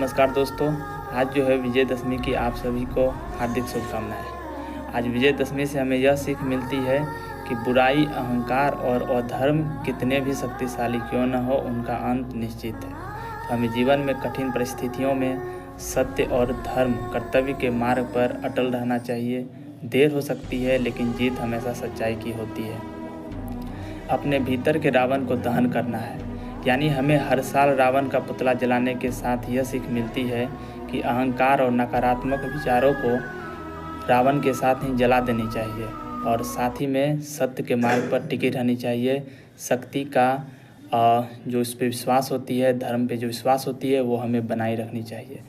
नमस्कार दोस्तों, आज जो है विजयदशमी की आप सभी को हार्दिक शुभकामनाएं। आज विजयदशमी से हमें यह सीख मिलती है कि बुराई, अहंकार और अधर्म कितने भी शक्तिशाली क्यों न हो, उनका अंत निश्चित है। तो हमें जीवन में कठिन परिस्थितियों में सत्य और धर्म, कर्तव्य के मार्ग पर अटल रहना चाहिए। देर हो सकती है लेकिन जीत हमेशा सच्चाई की होती है। अपने भीतर के रावण को दहन करना है, यानी हमें हर साल रावण का पुतला जलाने के साथ यह सीख मिलती है कि अहंकार और नकारात्मक विचारों को रावण के साथ ही जला देनी चाहिए और साथ ही में सत्य के मार्ग पर टिके रहनी चाहिए। शक्ति का जो इस पर विश्वास होती है, धर्म पे जो विश्वास होती है, वो हमें बनाए रखनी चाहिए।